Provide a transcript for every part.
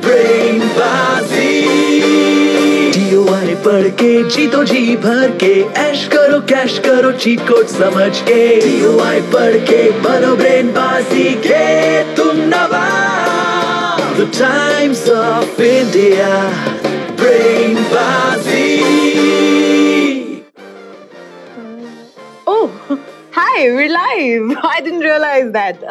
BrainBaazi DOI पढ़ के जीतो जी भर के ऐश करो कैश करो चीट कोड समझ के DOI पढ़ के बनो BrainBaazi के तुम नवाब The Times of India BrainBaazi Oh, hi, we're live. I didn't realize that.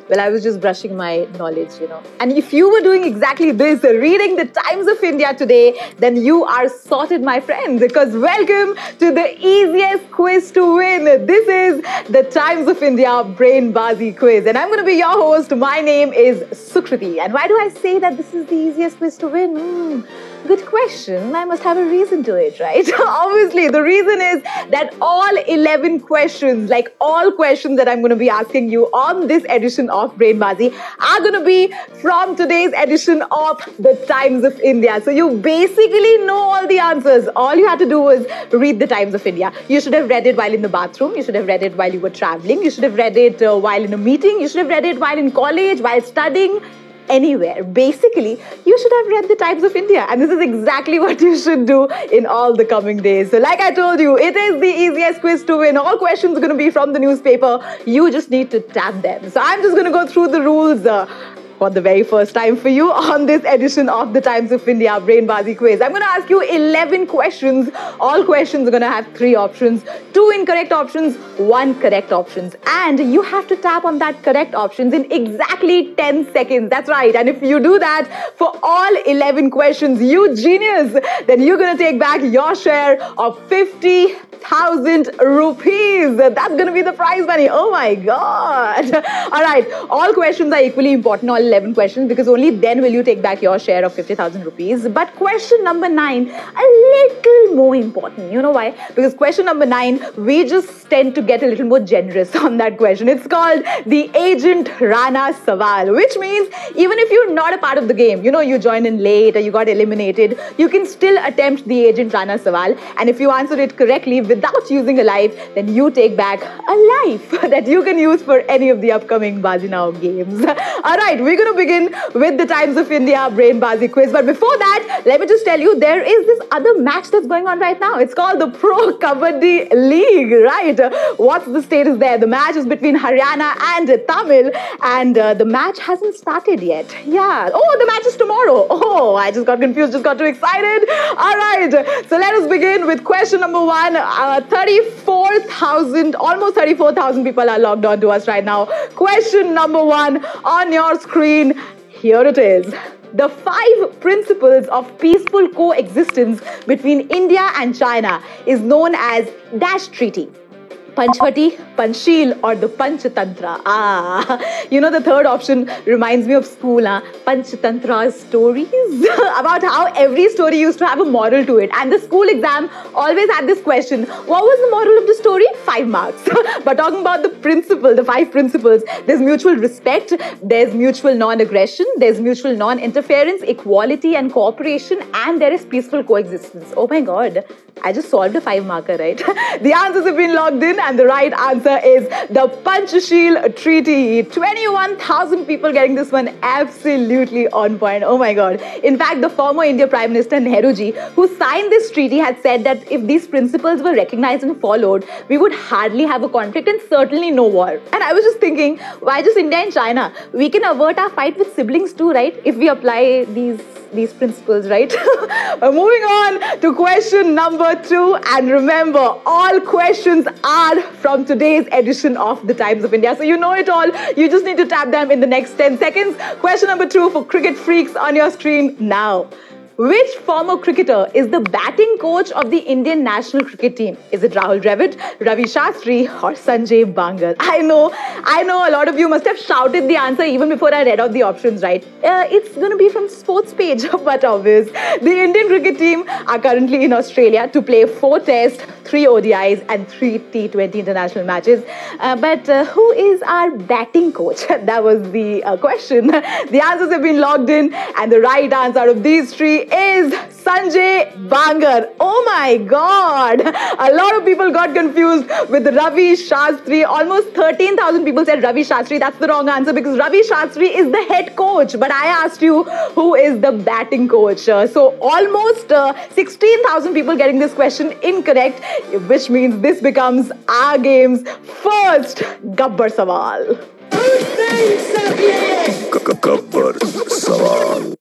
Well, I was just brushing my knowledge, And if you were doing exactly this, reading the Times of India today, then you are sorted, my friend. Because welcome to the easiest quiz to win. This is the Times of India BrainBaazi quiz. And I'm going to be your host. My name is Sukriti. And why do I say that this is the easiest quiz to win? Good question. I must have a reason to it, right? Obviously, the reason is that all 11 questions, like all questions that I'm going to be asking you on this edition of BrainBaazi are going to be from today's edition of the Times of India. So you basically know all the answers. All you had to do was read the Times of India. You should have read it while in the bathroom. You should have read it while you were traveling. You should have read it while in a meeting. You should have read it while in college, while studying. Anywhere. Basically, you should have read the Times of India, and this is exactly what you should do in all the coming days. So like I told you, it is the easiest quiz to win. All questions are going to be from the newspaper. You just need to tap them. So I'm just going to go through the rules for the very first time for you on this edition of the Times of India BrainBaazi quiz. I'm going to ask you 11 questions. All questions are going to have 3 options, 2 incorrect options, 1 correct options. And you have to tap on that correct options in exactly 10 seconds. That's right. And if you do that for all 11 questions, you genius, then you're going to take back your share of 50,000 rupees. That's going to be the prize money. Oh my God. All right. All questions are equally important. All 11 questions, because only then will you take back your share of 50,000 rupees. But question number 9, a little more important. You know why? Because question number 9, we just tend to get a little more generous on that question. It's called the Agent Rana Sawal, which means even if you're not a part of the game, you joined in late or you got eliminated, you can still attempt the Agent Rana Sawal. And if you answer it correctly without using a life, then you take back a life that you can use for any of the upcoming BaaziNow games. All right, we're going to begin with the Times of India BrainBaazi quiz. But before that, let me just tell you, there is this other match that's going on right now. It's called the Pro Kabaddi League, right? What's the status there? The match is between Haryana and Tamil, and the match hasn't started yet. Yeah. Oh, the match is tomorrow. Oh, I just got confused, just got too excited. All right. So let us begin with question number 1. 34,000, almost 34,000 people are logged on to us right now. Question number 1 on your screen. Here it is. The 5 principles of peaceful coexistence between India and China is known as Dash Treaty, Panchvati, Panchsheel, or the Panchatantra. The third option reminds me of school. Panchatantra stories about how every story used to have a moral to it. And the school exam always had this question. What was the moral of the story? 5 marks. But talking about the principle, the 5 principles, there's mutual respect, there's mutual non-aggression, there's mutual non-interference, equality and cooperation, and there is peaceful coexistence. Oh my God. I just solved a 5-marker, right? The answers have been logged in, and the right answer is the Panchsheel Treaty. 21,000 people getting this one absolutely on point. Oh my God. In fact, the former India Prime Minister Nehruji, who signed this treaty, had said that if these principles were recognized and followed, we would hardly have a conflict and certainly no war. And I was just thinking, why just India and China? We can avert our fight with siblings too, right? If we apply these principles, right? Moving on to question number 2. And remember, all questions are from today's edition of the Times of India. So you know it all. You just need to tap them in the next 10 seconds. Question number 2 for cricket freaks on your screen now. Which former cricketer is the batting coach of the Indian national cricket team? Is it Rahul Dravid, Ravi Shastri, or Sanjay Bangal? I know a lot of you must have shouted the answer even before I read out the options, right? It's going to be from sports page, but obvious. The Indian cricket team are currently in Australia to play 4 tests, 3 ODIs and 3 T20 international matches. But who is our batting coach? That was the question. The answers have been logged in, and the right answer out of these 3 is Sanjay Bangar. Oh my God. A lot of people got confused with Ravi Shastri. Almost 13,000 people said Ravi Shastri. That's the wrong answer because Ravi Shastri is the head coach. But I asked you who is the batting coach. So almost 16,000 people getting this question incorrect, which means this becomes our game's first Gabbar Sawal. Gabbar Sawal.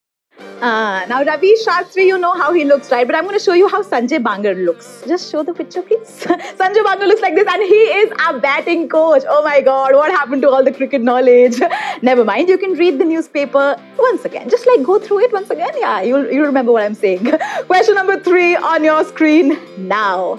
Now Ravi Shastri, you know how he looks, right? But I'm going to show you how Sanjay Bangar looks. Just show the picture, please. Sanjay Bangar looks like this and he is our batting coach. Oh my God, what happened to all the cricket knowledge? Never mind, you can read the newspaper once again. Just like go through it once again. Yeah, you'll remember what I'm saying. Question number 3 on your screen now.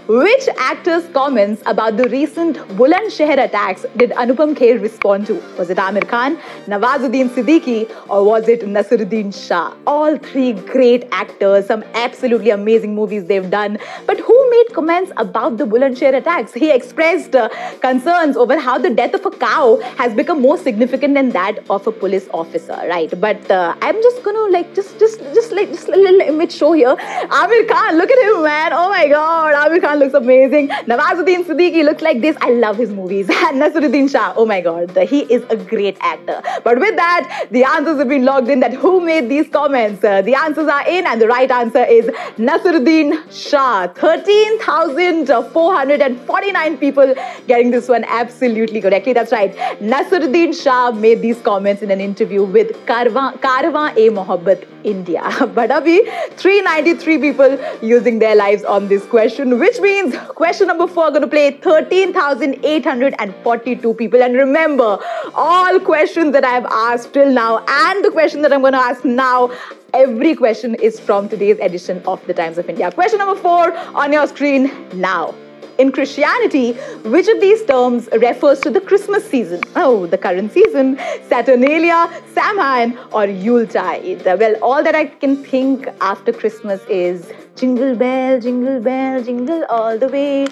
Which actor's comments about the recent Bulandshahr attacks did Anupam Kher respond to? Was it Amir Khan, Nawazuddin Siddiqui, or was it Naseeruddin Shah? All 3 great actors, some absolutely amazing movies they've done. But who made comments about the Bulandshahr attacks? He expressed concerns over how the death of a cow has become more significant than that of a police officer, right? But I'm just gonna just a little image show here. Amir Khan, look at him, man. Oh my God, Amir Khan looks amazing. Nawazuddin Siddiqui looks like this. I love his movies. And Naseeruddin Shah, oh my God, he is a great actor. But with that, the answers have been logged in that who made these comments. The answers are in and the right answer is Naseeruddin Shah. 13,449 people getting this one absolutely correctly. That's right. Naseeruddin Shah made these comments in an interview with Karwan-e-Mohabbat India. But abhi 393 people using their lives on this question, which means question number 4 going to play 13,842 people. And remember, all questions that I've asked till now and the question that I'm going to ask now, every question is from today's edition of the Times of India. Question number 4 on your screen now. In Christianity, which of these terms refers to the Christmas season? Oh, the current season, Saturnalia, Samhain, or Yuletide? Well, all that I can think after Christmas is jingle bell, jingle all the way.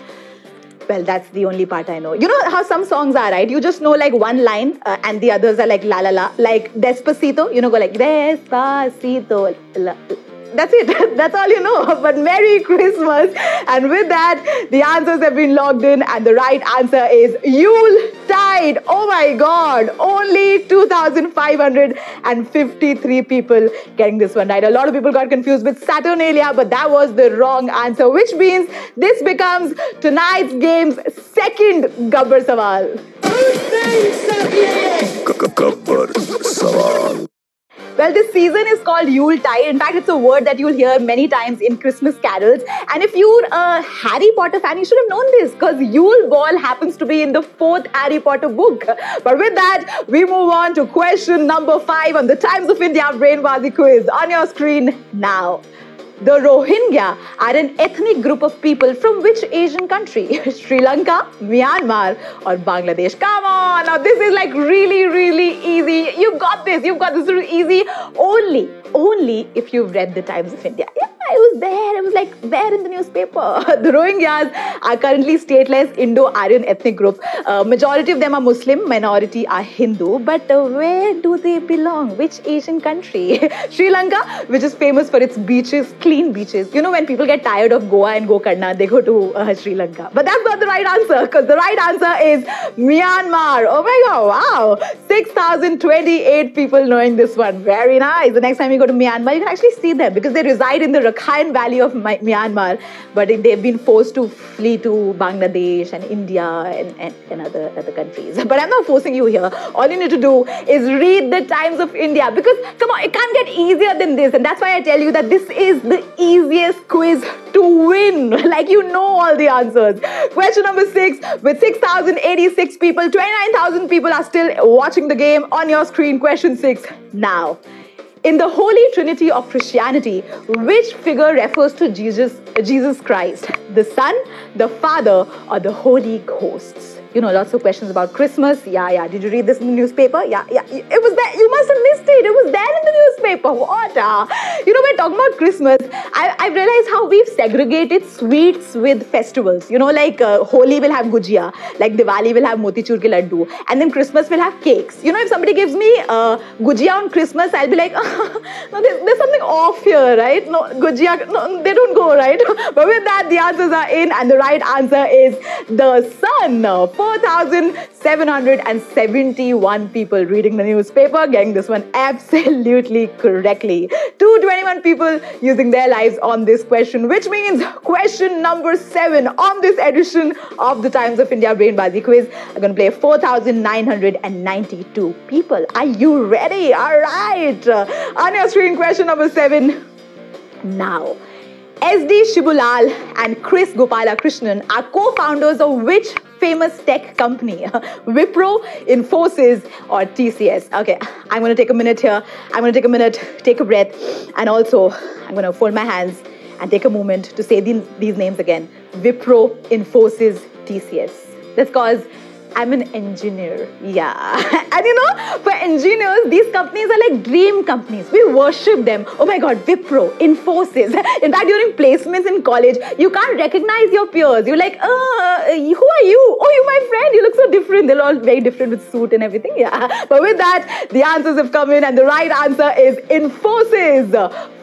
Well, that's the only part I know. You know how some songs are, right? You just know like one line and the others are like la la la. Like Despacito, go like Despacito. That's it. That's all you know. But Merry Christmas. And with that, the answers have been logged in and the right answer is Yuletide. Oh my God. Only 2,553 people getting this one right. A lot of people got confused with Saturnalia, but that was the wrong answer, which means this becomes tonight's game's second Gabbar Sawal. Gabbar Sawal. Well, this season is called Yuletide. In fact, it's a word that you'll hear many times in Christmas carols. And if you're a Harry Potter fan, you should have known this because Yule Ball happens to be in the 4th Harry Potter book. But with that, we move on to question number 5 on the Times of India BrainBaazi quiz on your screen now. The Rohingya are an ethnic group of people from which Asian country? Sri Lanka, Myanmar, or Bangladesh? Come on, now this is like really, really easy. You've got this. You've got this really easy. Only if you've read the Times of India. Yeah, it was there. It was like there in the newspaper. The Rohingyas are currently stateless Indo-Aryan ethnic group. Majority of them are Muslim, minority are Hindu. But where do they belong? Which Asian country? Sri Lanka, which is famous for its beaches, clean beaches. You know, when people get tired of Goa and Gokarna, they go to Sri Lanka. But that's not the right answer because the right answer is Myanmar. Oh my God, wow. 6,028 people knowing this one. Very nice. The next time you go to Myanmar, you can actually see them because they reside in the Rakhine Valley of Myanmar, but they've been forced to flee to Bangladesh and India and other countries. But I'm not forcing you here. All you need to do is read the Times of India because, come on, it can't get easier than this. And that's why I tell you that this is the easiest quiz to win. Like, you know all the answers. Question number 6, with 6,086 people, 29,000 people are still watching the game on your screen. Question 6 now. In the Holy Trinity of Christianity, which figure refers to Jesus Christ? The Son, the Father, or the Holy Ghosts? You know, lots of questions about Christmas. Yeah. Did you read this in the newspaper? Yeah. It was there. You must have missed it. It was there in the newspaper. What? You know, we're talking about Christmas. I've realized how we've segregated sweets with festivals. You know, like Holi will have gujia, like Diwali will have motichur ke laddu, and then Christmas will have cakes. You know, if somebody gives me gujia on Christmas, I'll be like, no, there's something off here, right? No, gujia, no, they don't go, right? But with that, the answers are in, and the right answer is the sun. 4,771 people reading the newspaper, getting this one absolutely correctly. 221 people using their lives on this question, which means question number 7 on this edition of the Times of India BrainBaazi quiz are going to play 4,992 people. Are you ready? All right. On your screen, question number 7 now. SD Shibulal and Chris Gopalakrishnan are co-founders of which famous tech company? Wipro, Infosys, or TCS? Okay, I'm going to take a minute here. I'm going to take a minute, take a breath, and also I'm going to fold my hands and take a moment to say these names again. Wipro, Infosys, TCS. That's because I'm an engineer. Yeah. And you know, for engineers, these companies are like dream companies. We worship them. Oh my God, Wipro, Infosys. In fact, during placements in college, you can't recognize your peers. You're like, who are you? Oh, you're my friend. You look so different. They're all very different with suit and everything. Yeah. But with that, the answers have come in, and the right answer is Infosys.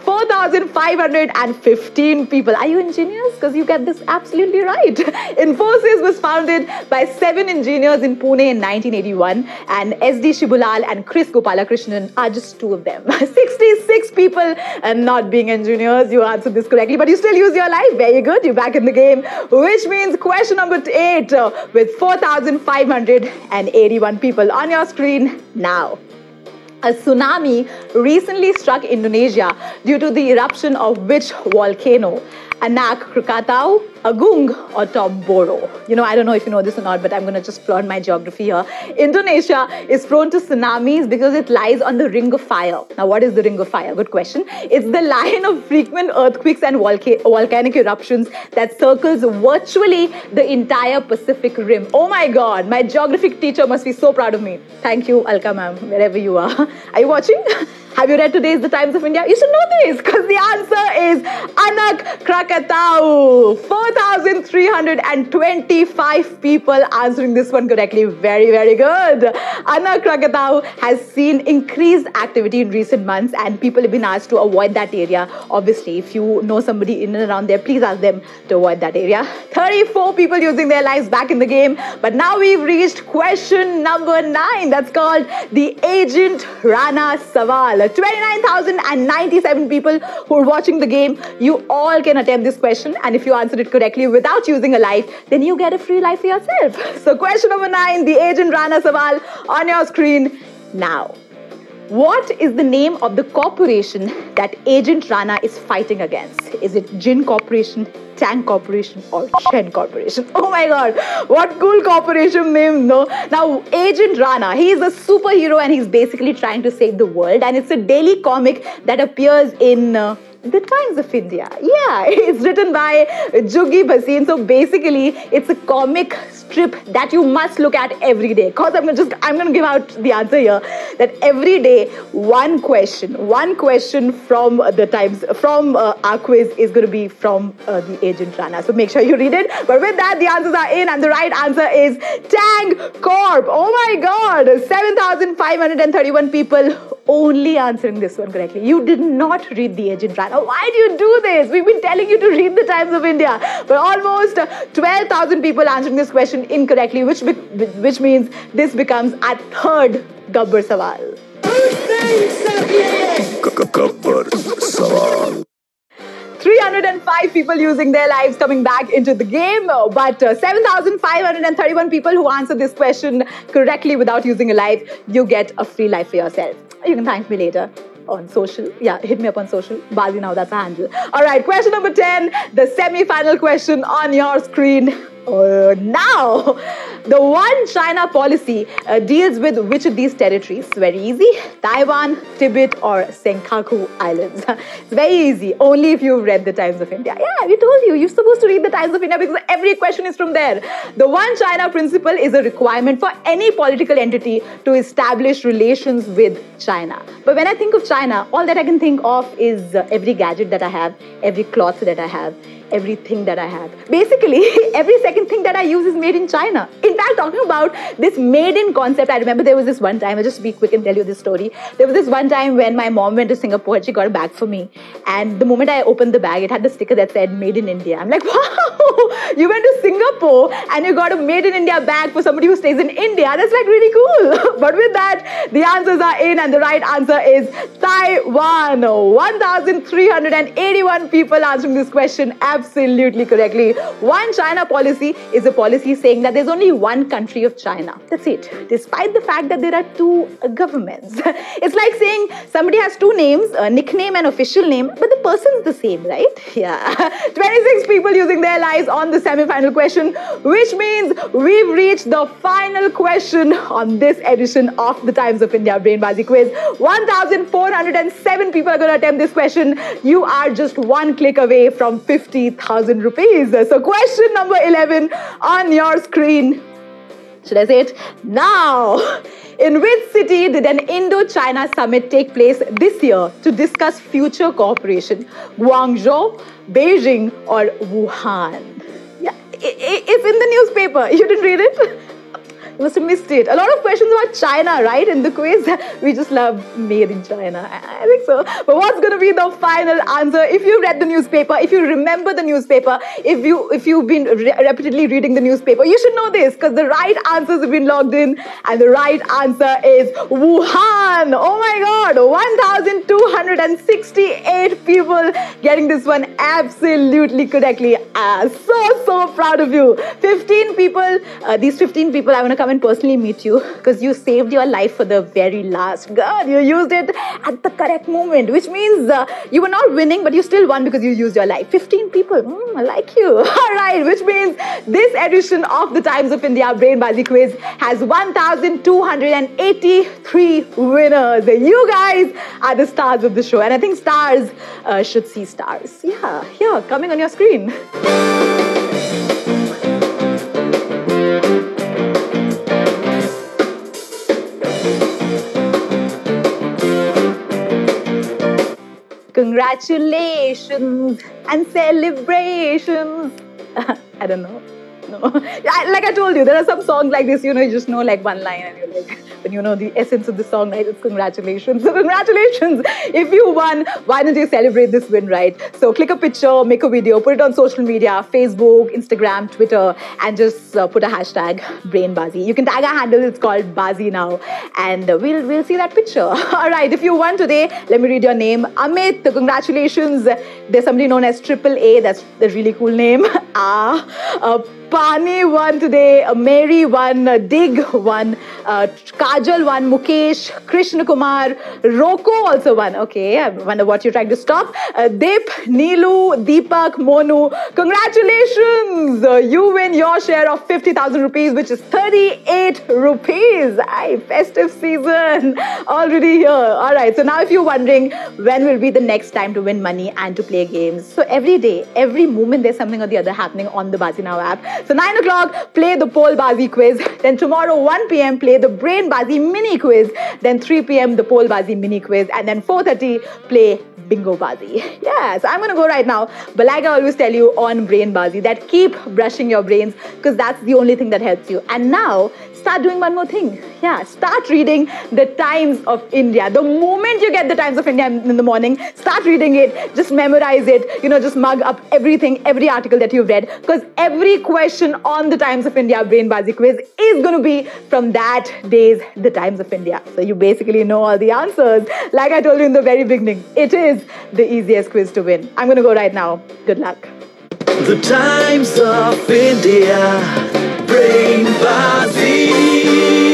4,515 people. Are you engineers? Because you get this absolutely right. Infosys was founded by 7 engineers in Pune in 1981, and SD Shibulal and Chris Gopalakrishnan are just 2 of them. 66 people and not being engineers. You answered this correctly, but you still use your life. Very good. You're back in the game, which means question number 8 with 4,581 people on your screen now. A tsunami recently struck Indonesia due to the eruption of which volcano? Anak Krakatau, Agung, or Tomboro? You know, I don't know if you know this or not, but I'm going to just flaunt my geography here. Indonesia is prone to tsunamis because it lies on the Ring of Fire. Now, what is the Ring of Fire? Good question. It's the line of frequent earthquakes and volcanic eruptions that circles virtually the entire Pacific Rim. Oh my God, my geography teacher must be so proud of me. Thank you, Alka ma'am, wherever you are. Are you watching? Have you read today's The Times of India? You should know this, because the answer is Anak Krakatau. 4,325 people answering this one correctly. Very, very good. Anak Krakatau has seen increased activity in recent months, and people have been asked to avoid that area. Obviously, if you know somebody in and around there, please ask them to avoid that area. 34 people using their lives back in the game. But now we've reached question number 9. That's called the Agent Rana Sawal. 29,097 people who are watching the game, you all can attempt this question, and if you answer it correctly without using a life, then you get a free life for yourself. So question number 9, the Agent Rana Sawal on your screen now. What is the name of the corporation that Agent Rana is fighting against? Is it Jin Corporation, Tank Corporation, or Shen Corporation? Oh my God, what cool corporation names, no? Now, Agent Rana, he is a superhero, and he's basically trying to save the world, and it's a daily comic that appears in The Times of India. Yeah, it's written by Jugi Bhasin. So basically, it's a comic strip that you must look at every day. Cause I'm gonna give out the answer here. That every day, one question from the Times, from our quiz is going to be from the Agent Rana. So make sure you read it. But with that, the answers are in, and the right answer is Tang Corp. Oh my God, 7,531 people only answering this one correctly. You did not read the Agent Rana. Why do you do this? We've been telling you to read the Times of India. But almost 12,000 people answering this question incorrectly, which means this becomes our 3rd Gabbar Sawal. Gabbar Sawal. 305 people using their lives coming back into the game, but 7,531 people who answer this question correctly without using a life, you get a free life for yourself. You can thank me later on social. Yeah, hit me up on social. BaaziNow, that's a handle. All right, question number 10, the semi-final question on your screen now. The One China policy deals with which of these territories? Very easy. Taiwan, Tibet, or Senkaku Islands. It's very easy. Only if you've read the Times of India. Yeah, we told you. You're supposed to read the Times of India because every question is from there. The One China principle is a requirement for any political entity to establish relations with China. But when I think of China, all that I can think of is every gadget that I have, every cloth that I have, everything that I have. Basically, every second thing that I use is made in China. In fact, talking about this made in concept, I remember there was this one time, I'll just be quick and tell you this story. There was this one time when my mom went to Singapore and she got a bag for me. And the moment I opened the bag, it had the sticker that said made in India. I'm like, wow, you went to Singapore and you got a made in India bag for somebody who stays in India. That's like really cool. But with that, the answers are in and the right answer is Taiwan. 1,381 people answering this question absolutely correctly. One China policy is a policy saying that there's only one country of China. That's it. Despite the fact that there are two governments. It's like saying somebody has two names, a nickname and official name, but the person's the same, right? Yeah. 26 people using their lives on the semi-final question, which means we've reached the final question on this edition of the Times of India BrainBaazi quiz. 1,407 people are going to attempt this question. You are just one click away from 50,000 rupees. So question number 11 on your screen. Should I say it? Now, in which city did an Indo-China summit take place this year to discuss future cooperation? Guangzhou, Beijing, or Wuhan? Yeah, it's in the newspaper. You didn't read it? You must have missed it. A lot of questions about China, right? In the quiz, we just love made in China. I think so. But what's going to be the final answer? If you read the newspaper, if you remember the newspaper, if you've been repeatedly reading the newspaper, you should know this because the right answers have been logged in, and the right answer is Wuhan. Oh my God! 1,268 people getting this one absolutely correctly. So proud of you. 15 people. These 15 people, I want to come and personally meet you because you saved your life for the very last. God, you used it at the correct moment, which means you were not winning, but you still won because you used your life. 15 people, I like you. All right, which means this edition of the Times of India BrainBaazi quiz has 1,283 winners. You guys are the stars of the show, and I think stars should see stars. Yeah, here, coming on your screen. Congratulations and celebrations. I don't know. No. Like I told you, there are some songs like this, you just know like one line and you're like, when you know the essence of the song, right? It's congratulations. So congratulations. If you won, why don't you celebrate this win, right? So click a picture, make a video, put it on social media, Facebook, Instagram, Twitter, and just put a hashtag BrainBaazi. You can tag our handle, it's called BaaziNow, and we'll see that picture. All right, if you won today, let me read your name. Amit, congratulations. There's somebody known as AAA, that's a really cool name. Pani won today, Mary won, Dig won, Kajal won, Mukesh, Krishna Kumar, Roko also won. Okay, I wonder what you're trying to stop. Dip, Neelu, Deepak, Monu, congratulations! You win your share of 50,000 rupees, which is 38 rupees. Aye, festive season already here. All right, so now if you're wondering when will be the next time to win money and to play games, so every day, every moment, there's something or the other happening on the BaaziNow app. So 9 o'clock, play the Pole Baazi quiz. Then tomorrow, 1 p.m., play the BrainBaazi mini quiz. Then 3 p.m., the Pole Baazi mini quiz. And then 4:30, play Bingo Baazi. Yeah, so I'm going to go right now. But like I always tell you on BrainBaazi, that keep brushing your brains because that's the only thing that helps you. And now, start doing one more thing. Yeah, start reading the Times of India. The moment you get the Times of India in the morning, start reading it. Just memorize it. Just mug up everything, every article that you've read. Because every question on the Times of India BrainBaazi quiz is going to be from that day's The Times of India. So you basically know all the answers. Like I told you in the very beginning, it is the easiest quiz to win. I'm going to go right now. Good luck. The Times of India BrainBaazi.